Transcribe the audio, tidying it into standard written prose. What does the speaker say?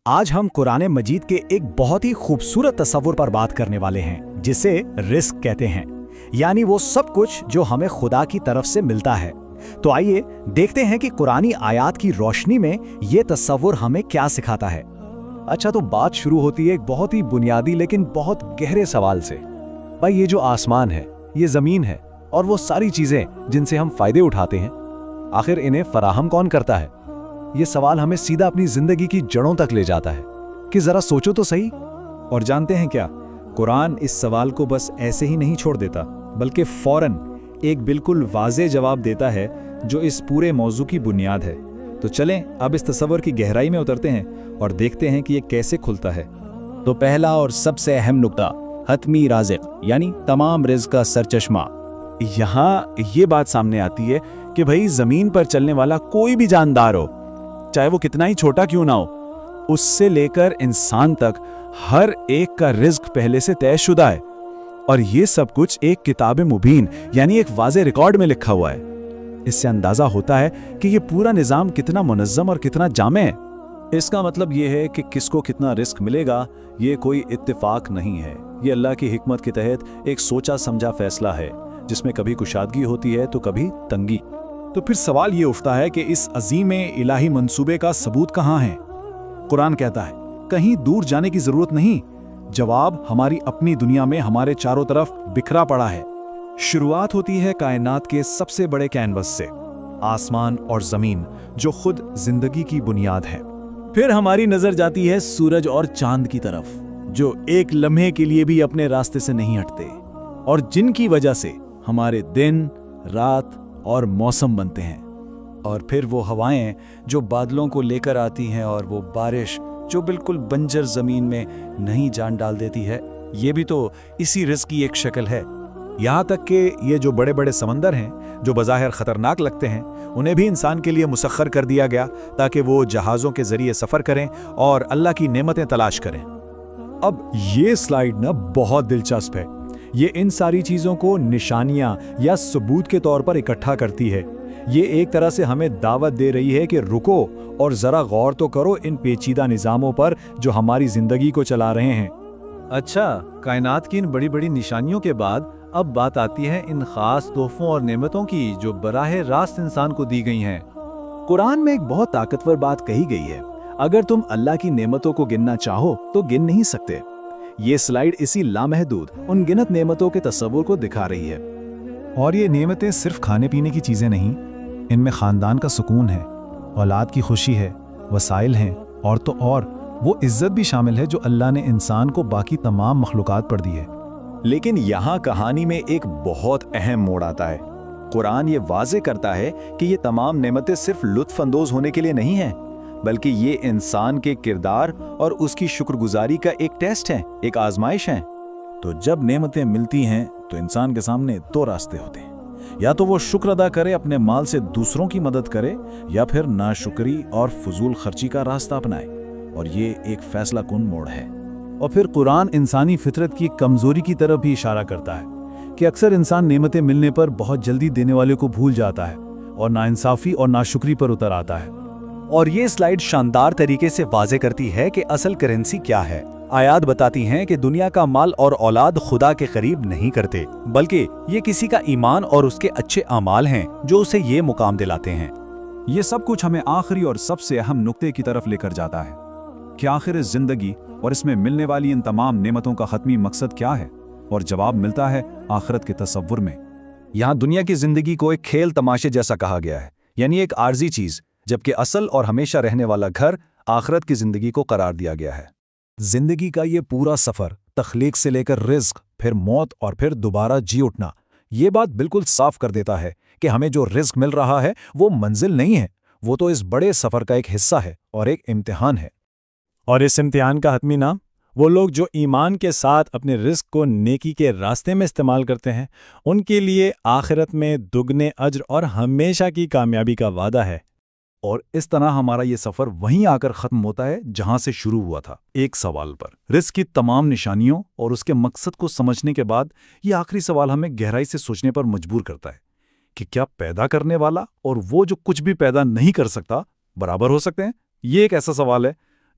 آج ہم قرآن مجید کے ایک بہت ہی خوبصورت تصور پر بات کرنے والے ہیں جسے رزق کہتے ہیں، یعنی وہ سب کچھ جو ہمیں خدا کی طرف سے ملتا ہے۔ تو آئیے دیکھتے ہیں کہ قرآنی آیات کی روشنی میں یہ تصور ہمیں کیا سکھاتا ہے۔ اچھا، تو بات شروع ہوتی ہے ایک بہت ہی بنیادی لیکن بہت گہرے سوال سے۔ بھائی، یہ جو آسمان ہے، یہ زمین ہے اور وہ ساری چیزیں جن سے ہم فائدے اٹھاتے ہیں، آخر انہیں فراہم کون کرتا ہے؟ یہ سوال ہمیں سیدھا اپنی زندگی کی جڑوں تک لے جاتا ہے کہ ذرا سوچو تو صحیح۔ اور جانتے ہیں کیا، قرآن اس سوال کو بس ایسے ہی نہیں چھوڑ دیتا، بلکہ فوراً ایک بالکل واضح جواب دیتا ہے جو اس پورے موضوع کی بنیاد ہے۔ تو چلیں اب اس تصور کی گہرائی میں اترتے ہیں اور دیکھتے ہیں کہ یہ کیسے کھلتا ہے۔ تو پہلا اور سب سے اہم نقطہ، حتمی رازق یعنی تمام رزق کا سرچشمہ۔ یہاں یہ بات سامنے آتی ہے کہ بھائی، زمین پر چلنے والا کوئی بھی جاندار ہو، چاہے وہ کتنا ہی چھوٹا کیوں نہ ہو، اس سے لے کر انسان تک ہر ایک کا رزق پہلے سے طے شدہ ہے، اور یہ سب کچھ ایک کتاب مبین یعنی ایک واضح ریکارڈ میں لکھا ہوا ہے۔ اس سے اندازہ ہوتا ہے کہ یہ پورا نظام کتنا منظم اور کتنا جامع ہے۔ اس کا مطلب یہ ہے کہ کس کو کتنا رزق ملے گا یہ کوئی اتفاق نہیں ہے، یہ اللہ کی حکمت کے تحت ایک سوچا سمجھا فیصلہ ہے جس میں کبھی کشادگی ہوتی ہے تو کبھی تنگی۔ تو پھر سوال یہ اٹھتا ہے کہ اس عظیم الہی منصوبے کا ثبوت کہاں ہے؟ قرآن کہتا ہے کہیں دور جانے کی ضرورت نہیں، جواب ہماری اپنی دنیا میں ہمارے چاروں طرف بکھرا پڑا ہے۔ شروعات ہوتی ہے کائنات کے سب سے بڑے کینوس سے، آسمان اور زمین جو خود زندگی کی بنیاد ہے۔ پھر ہماری نظر جاتی ہے سورج اور چاند کی طرف، جو ایک لمحے کے لیے بھی اپنے راستے سے نہیں ہٹتے، اور جن کی وجہ سے ہمارے دن، رات اور موسم بنتے ہیں۔ اور پھر وہ ہوائیں جو بادلوں کو لے کر آتی ہیں، اور وہ بارش جو بالکل بنجر زمین میں نہیں جان ڈال دیتی ہے، یہ بھی تو اسی رزق کی ایک شکل ہے۔ یہاں تک کہ یہ جو بڑے بڑے سمندر ہیں جو بظاہر خطرناک لگتے ہیں، انہیں بھی انسان کے لیے مسخر کر دیا گیا تاکہ وہ جہازوں کے ذریعے سفر کریں اور اللہ کی نعمتیں تلاش کریں۔ اب یہ سلائیڈ بہت دلچسپ ہے۔ یہ ان ساری چیزوں کو نشانیاں یا ثبوت کے طور پر اکٹھا کرتی ہے۔ یہ ایک طرح سے ہمیں دعوت دے رہی ہے کہ رکو اور ذرا غور تو کرو ان پیچیدہ نظاموں پر جو ہماری زندگی کو چلا رہے ہیں۔ اچھا، کائنات کی ان بڑی بڑی نشانیوں کے بعد اب بات آتی ہے ان خاص تحفوں اور نعمتوں کی جو براہ راست انسان کو دی گئی ہیں۔ قرآن میں ایک بہت طاقتور بات کہی گئی ہے، اگر تم اللہ کی نعمتوں کو گننا چاہو تو گن نہیں سکتے۔ یہ سلائیڈ اسی لامحدود ان گنت نعمتوں کے تصور کو دکھا رہی ہے۔ اور یہ نعمتیں صرف کھانے پینے کی چیزیں نہیں، ان میں خاندان کا سکون ہے، اولاد کی خوشی ہے، وسائل ہیں، اور تو اور وہ عزت بھی شامل ہے جو اللہ نے انسان کو باقی تمام مخلوقات پر دی ہے۔ لیکن یہاں کہانی میں ایک بہت اہم موڑ آتا ہے۔ قرآن یہ واضح کرتا ہے کہ یہ تمام نعمتیں صرف لطف اندوز ہونے کے لیے نہیں ہیں، بلکہ یہ انسان کے کردار اور اس کی شکر گزاری کا ایک ٹیسٹ ہے، ایک آزمائش ہے۔ تو جب نعمتیں ملتی ہیں تو انسان کے سامنے دو راستے ہوتے ہیں، یا تو وہ شکر ادا کرے، اپنے مال سے دوسروں کی مدد کرے، یا پھر ناشکری اور فضول خرچی کا راستہ اپنائے، اور یہ ایک فیصلہ کن موڑ ہے۔ اور پھر قرآن انسانی فطرت کی کمزوری کی طرف بھی اشارہ کرتا ہے کہ اکثر انسان نعمتیں ملنے پر بہت جلدی دینے والے کو بھول جاتا ہے اور ناانصافی اور ناشکری پر اتر آتا ہے۔ اور یہ سلائیڈ شاندار طریقے سے واضح کرتی ہے کہ اصل کرنسی کیا ہے۔ آیات بتاتی ہیں کہ دنیا کا مال اور اولاد خدا کے قریب نہیں کرتے، بلکہ یہ کسی کا ایمان اور اس کے اچھے اعمال ہیں جو اسے یہ مقام دلاتے ہیں۔ یہ سب کچھ ہمیں آخری اور سب سے اہم نقطے کی طرف لے کر جاتا ہے کہ آخر اس زندگی اور اس میں ملنے والی ان تمام نعمتوں کا حتمی مقصد کیا ہے، اور جواب ملتا ہے آخرت کے تصور میں۔ یہاں دنیا کی زندگی کو ایک کھیل تماشے جیسا کہا گیا ہے، یعنی ایک عارضی چیز، جبکہ اصل اور ہمیشہ رہنے والا گھر آخرت کی زندگی کو قرار دیا گیا ہے۔ زندگی کا یہ پورا سفر، تخلیق سے لے کر رزق، پھر موت اور پھر دوبارہ جی اٹھنا، یہ بات بالکل صاف کر دیتا ہے کہ ہمیں جو رزق مل رہا ہے وہ منزل نہیں ہے، وہ تو اس بڑے سفر کا ایک حصہ ہے اور ایک امتحان ہے۔ اور اس امتحان کا حتمی نام وہ لوگ جو ایمان کے ساتھ اپنے رزق کو نیکی کے راستے میں استعمال کرتے ہیں، ان کے لیے آخرت میں دگنے اجر اور ہمیشہ کی کامیابی کا وعدہ ہے۔ اور اس طرح ہمارا یہ سفر وہیں آ کر ختم ہوتا ہے جہاں سے شروع ہوا تھا، ایک سوال پر۔ رزق کی تمام نشانیوں اور اس کے مقصد کو سمجھنے کے بعد یہ آخری سوال ہمیں گہرائی سے سوچنے پر مجبور کرتا ہے کہ کیا پیدا کرنے والا اور وہ جو کچھ بھی پیدا نہیں کر سکتا برابر ہو سکتے ہیں؟ یہ ایک ایسا سوال ہے